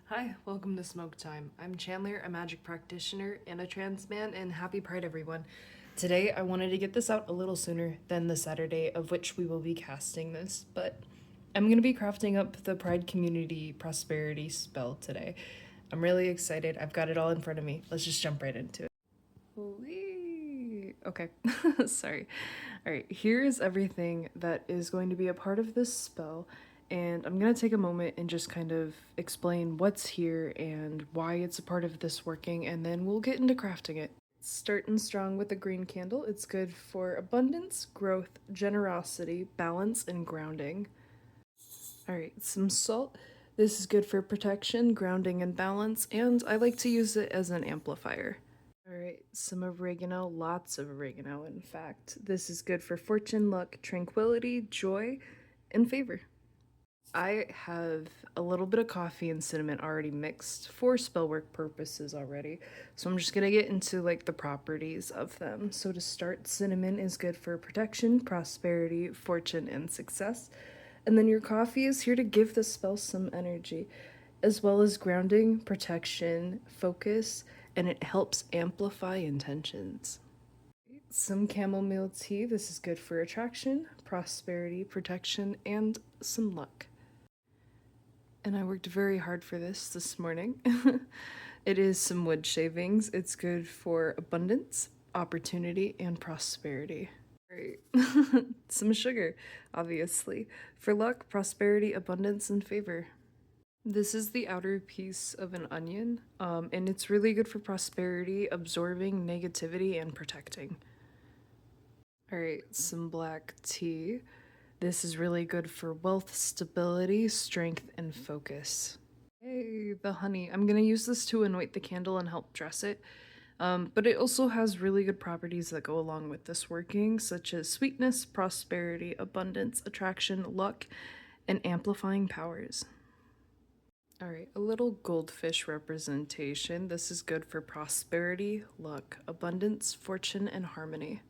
Hi, welcome to Smoke Time. I'm Chandler, a magic practitioner and a trans man, and happy Pride, everyone. Today, I wanted to get this out a little sooner than the Saturday of which we will be casting this, but I'm going to be crafting up the Pride Community Prosperity spell today. I'm really excited. I've got it all in front of me. Let's just jump right into it. Whee! Okay, sorry. All right, here's everything that is going to be a part of this spell, and I'm gonna take a moment and just kind of explain what's here and why it's a part of this working, and then we'll get into crafting it. Starting strong with a green candle, it's good for abundance, growth, generosity, balance, and grounding. All right, some salt. This is good for protection, grounding, and balance, and I like to use it as an amplifier. All right, some oregano, lots of oregano, in fact. This is good for fortune, luck, tranquility, joy, and favor. I have a little bit of coffee and cinnamon already mixed for spellwork purposes already, so I'm just gonna get into like the properties of them. So to start, cinnamon is good for protection, prosperity, fortune, and success. And then your coffee is here to give the spell some energy, as well as grounding, protection, focus, and it helps amplify intentions. Some chamomile tea. This is good for attraction, prosperity, protection, and some luck. And I worked very hard for this morning. It is some wood shavings. It's good for abundance, opportunity, and prosperity. Right. Some sugar, obviously, for luck, prosperity, abundance, and favor. This is the outer piece of an onion, and it's really good for prosperity, absorbing negativity, and protecting. All right, some black tea. This is really good for wealth, stability, strength, and focus. Hey, the honey. I'm gonna use this to anoint the candle and help dress it. But it also has really good properties that go along with this working, such as sweetness, prosperity, abundance, attraction, luck, and amplifying powers. All right, a little goldfish representation. This is good for prosperity, luck, abundance, fortune, and harmony.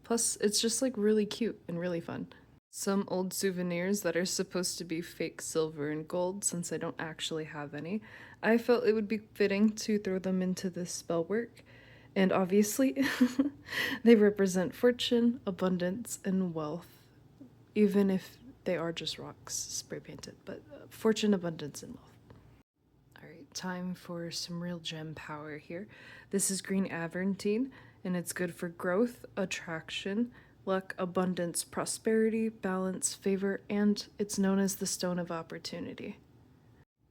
Plus, it's just like really cute and really fun. Some old souvenirs that are supposed to be fake silver and gold, since I don't actually have any. I felt it would be fitting to throw them into this spell work. And obviously, they represent fortune, abundance, and wealth, even if they are just rocks spray painted, but fortune, abundance, and wealth. All right, time for some real gem power here. This is green aventine, and it's good for growth, attraction, luck, abundance, prosperity, balance, favor, and it's known as the Stone of Opportunity.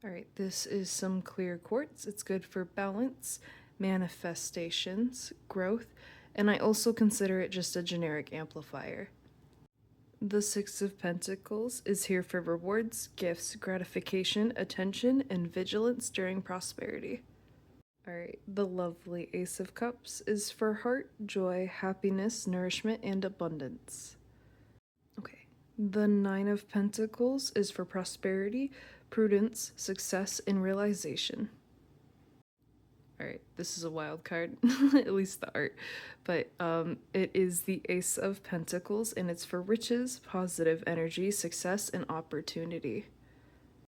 All right, this is some clear quartz. It's good for balance, manifestations, growth, and I also consider it just a generic amplifier. The Six of Pentacles is here for rewards, gifts, gratification, attention, and vigilance during prosperity. Alright, the lovely Ace of Cups is for heart, joy, happiness, nourishment, and abundance. Okay, the Nine of Pentacles is for prosperity, prudence, success, and realization. Alright, this is a wild card, at least the art, but it is the Ace of Pentacles, and it's for riches, positive energy, success, and opportunity.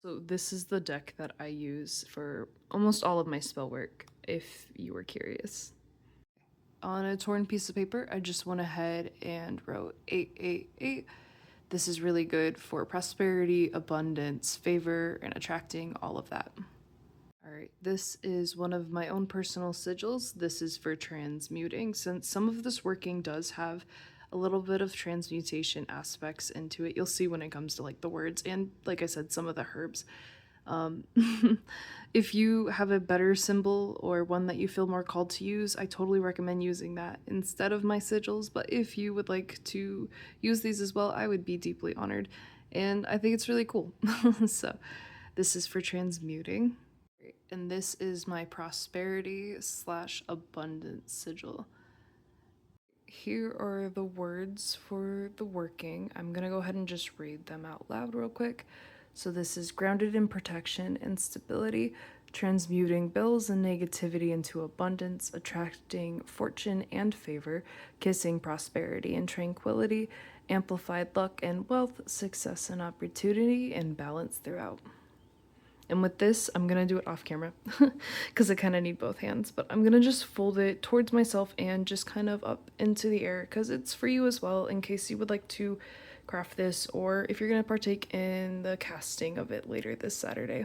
So this is the deck that I use for almost all of my spell work, if you were curious. On a torn piece of paper, I just went ahead and wrote 888. This is really good for prosperity, abundance, favor, and attracting all of that. All right, this is one of my own personal sigils. This is for transmuting, since some of this working does have a little bit of transmutation aspects into it. You'll see when it comes to like the words and, like I said, some of the herbs. Um, if you have a better symbol or one that you feel more called to use, I totally recommend using that instead of my sigils. But if you would like to use these as well, I would be deeply honored. And I think it's really cool. So this is for transmuting. And this is my prosperity / abundance sigil. Here are the words for the working. I'm gonna go ahead and just read them out loud real quick. So this is grounded in protection and stability, transmuting bills and negativity into abundance, attracting fortune and favor, kissing prosperity and tranquility, amplified luck and wealth, success and opportunity, and balance throughout. And with this, I'm gonna do it off camera because I kind of need both hands, but I'm gonna just fold it towards myself and just kind of up into the air because it's for you as well in case you would like to craft this or if you're gonna partake in the casting of it later this Saturday.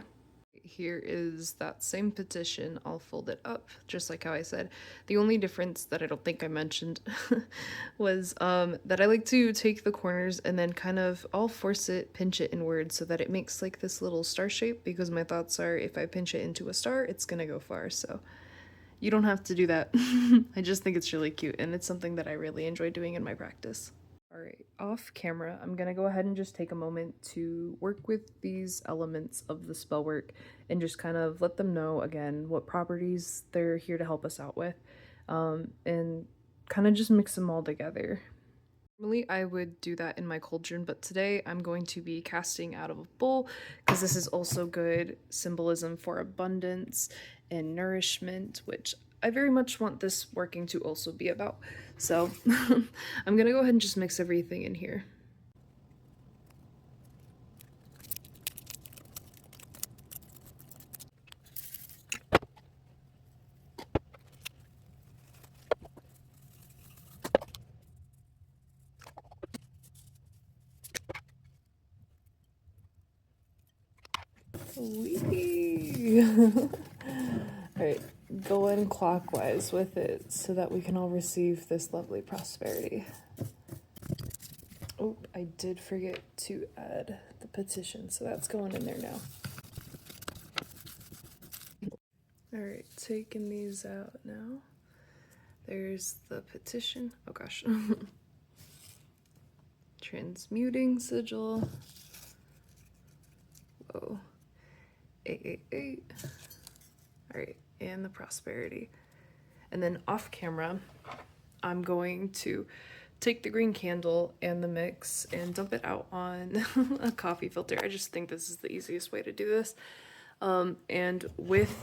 Here is that same petition. I'll fold it up just like how I said. The only difference that I don't think I mentioned was that I like to take the corners and then kind of I'll force it, pinch it inward so that it makes like this little star shape, because my thoughts are if I pinch it into a star, it's gonna go far. So you don't have to do that. I just think it's really cute and it's something that I really enjoy doing in my practice. Alright, off camera, I'm gonna go ahead and just take a moment to work with these elements of the spell work and just kind of let them know again what properties they're here to help us out with, and kind of just mix them all together. Normally I would do that in my cauldron, but today I'm going to be casting out of a bowl because this is also good symbolism for abundance and nourishment, which I very much want this working to also be about. So I'm gonna go ahead and just mix everything in here. Alright, going clockwise with it so that we can all receive this lovely prosperity. Oh, I did forget to add the petition, so that's going in there now. Alright, taking these out now. There's the petition. Oh gosh. Transmuting sigil. Whoa. 888. Alright, and the prosperity. And then off camera, I'm going to take the green candle and the mix and dump it out on a coffee filter. I just think this is the easiest way to do this. And with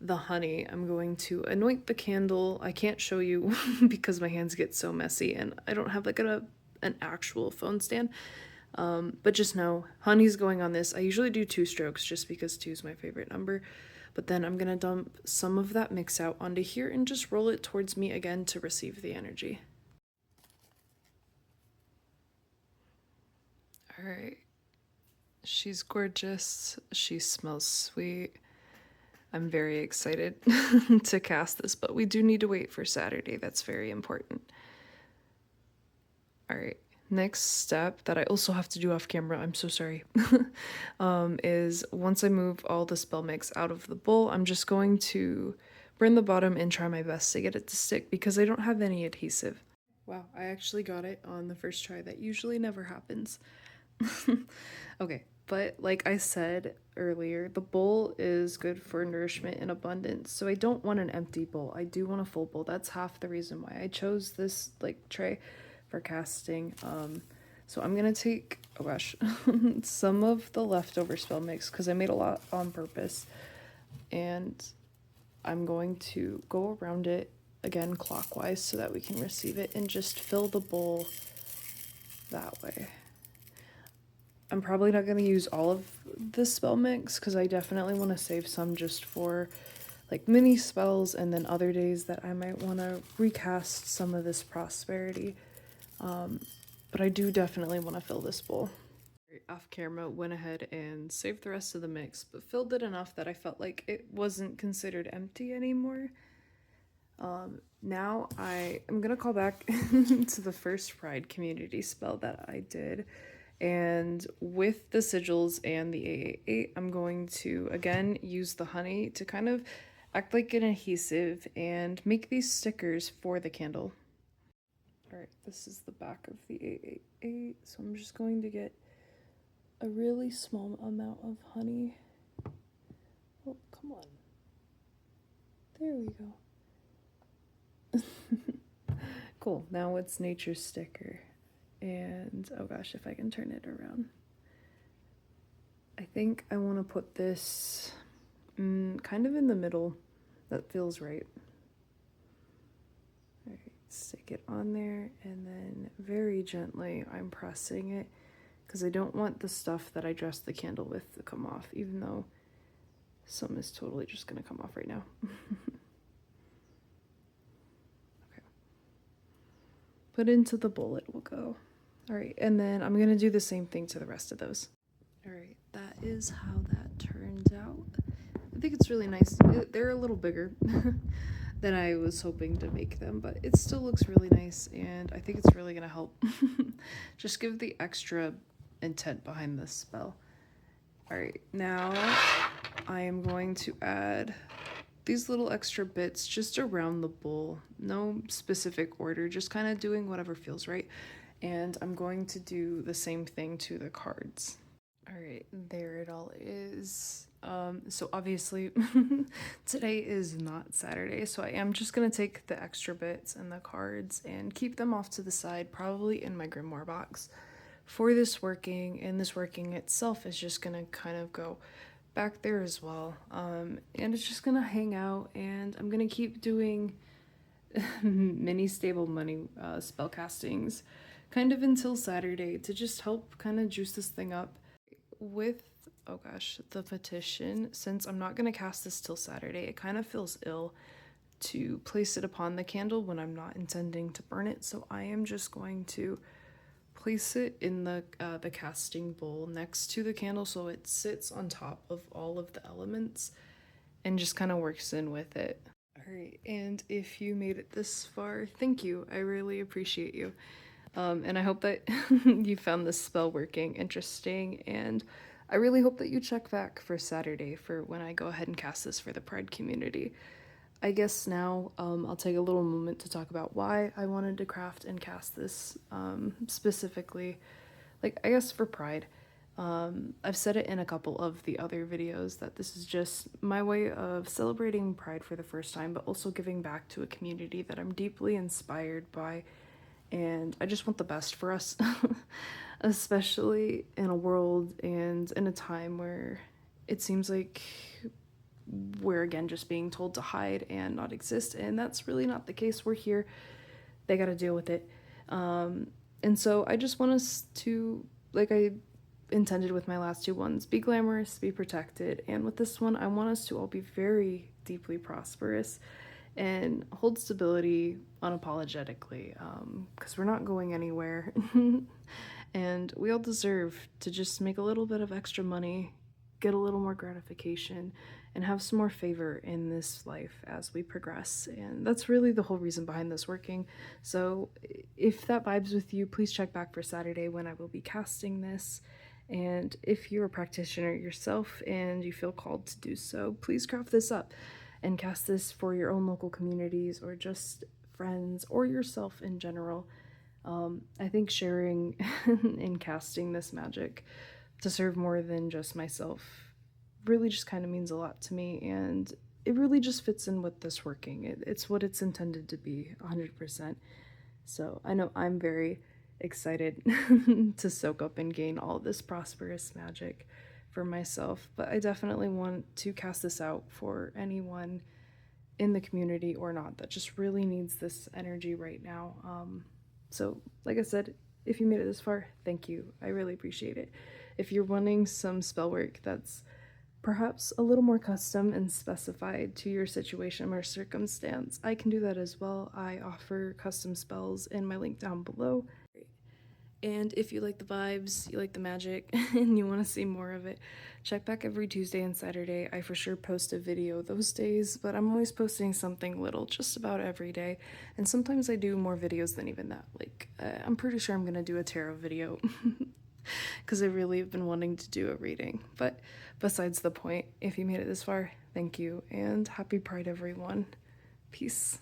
the honey, I'm going to anoint the candle. I can't show you because my hands get so messy and I don't have like an actual phone stand. But just know, honey's going on this. I usually do 2 strokes just because 2 is my favorite number. But then I'm gonna dump some of that mix out onto here and just roll it towards me again to receive the energy. Alright. She's gorgeous. She smells sweet. I'm very excited to cast this, but we do need to wait for Saturday. That's very important. Alright. Next step that I also have to do off camera, I'm so sorry, is once I move all the spell mix out of the bowl, I'm just going to burn the bottom and try my best to get it to stick because I don't have any adhesive. Wow, I actually got it on the first try. That usually never happens. Okay, but like I said earlier, the bowl is good for nourishment and abundance, so I don't want an empty bowl. I do want a full bowl. That's half the reason why I chose this like tray for casting. So I'm gonna take, oh gosh, some of the leftover spell mix because I made a lot on purpose, and I'm going to go around it again clockwise so that we can receive it and just fill the bowl that way. I'm probably not going to use all of the spell mix because I definitely want to save some just for like mini spells and then other days that I might want to recast some of this prosperity. But I do definitely want to fill this bowl. Off camera, went ahead and saved the rest of the mix, but filled it enough that I felt like it wasn't considered empty anymore. Now I am gonna call back to the first Pride community spell that I did, and with the sigils and the 888, I'm going to again use the honey to kind of act like an adhesive and make these stickers for the candle. Alright, this is the back of the 888, so I'm just going to get a really small amount of honey. Oh, come on. There we go. Cool, now it's nature's sticker. And, oh gosh, if I can turn it around. I think I want to put this kind of in the middle. That feels right. Alright, stick it on there, and then very gently I'm pressing it because I don't want the stuff that I dressed the candle with to come off, even though Some is totally just gonna come off right now. Okay. Put into the bowl it will go. All right, and then I'm gonna do the same thing to the rest of those. All right, that is how that turns out. I think it's really nice. They're a little bigger than I was hoping to make them, but it still looks really nice, and I think it's really gonna help just give the extra intent behind this spell. All right, now I am going to add these little extra bits just around the bowl. No specific order, just kind of doing whatever feels right. And I'm going to do the same thing to the cards. All right, there it all is. So obviously today is not Saturday, so I am just gonna take the extra bits and the cards and keep them off to the side, probably in my grimoire box for this working, and this working itself is just gonna kind of go back there as well. And it's just gonna hang out, and I'm gonna keep doing mini stable money spell castings kind of until Saturday to just help kind of juice this thing up. With, oh gosh, the petition, since I'm not going to cast this till Saturday, it kind of feels ill to place it upon the candle when I'm not intending to burn it, so I am just going to place it in the casting bowl next to the candle so it sits on top of all of the elements and just kind of works in with it. Alright, and if you made it this far, thank you. I really appreciate you. And I hope that you found this spell working interesting, and I really hope that you check back for Saturday for when I go ahead and cast this for the Pride community. I guess now I'll take a little moment to talk about why I wanted to craft and cast this specifically, like, I guess for Pride. I've said it in a couple of the other videos that this is just my way of celebrating Pride for the first time, but also giving back to a community that I'm deeply inspired by. And I just want the best for us, especially in a world and in a time where it seems like we're again just being told to hide and not exist, and that's really not the case. We're here, they gotta deal with it. And so I just want us to, like I intended with my last two ones, be glamorous, be protected, and with this one I want us to all be very deeply prosperous and hold stability unapologetically, because we're not going anywhere. And we all deserve to just make a little bit of extra money, get a little more gratification, and have some more favor in this life as we progress. And that's really the whole reason behind this working. So if that vibes with you, please check back for Saturday when I will be casting this. And if you're a practitioner yourself and you feel called to do so, please craft this up and cast this for your own local communities or just friends or yourself in general. I think sharing and casting this magic to serve more than just myself really just kind of means a lot to me, and it really just fits in with this working. It's what it's intended to be, 100%. So I know I'm very excited to soak up and gain all this prosperous magic for myself, but I definitely want to cast this out for anyone in the community or not that just really needs this energy right now. So like I said, if you made it this far, thank you. I really appreciate it. If you're wanting some spell work that's perhaps a little more custom and specified to your situation or circumstance, I can do that as well. I offer custom spells in my link down below. And if you like the vibes, you like the magic, and you want to see more of it, check back every Tuesday and Saturday. I for sure post a video those days, but I'm always posting something little just about every day. And sometimes I do more videos than even that. Like, I'm pretty sure I'm going to do a tarot video because I really have been wanting to do a reading. But besides the point, if you made it this far, thank you, and happy Pride, everyone. Peace.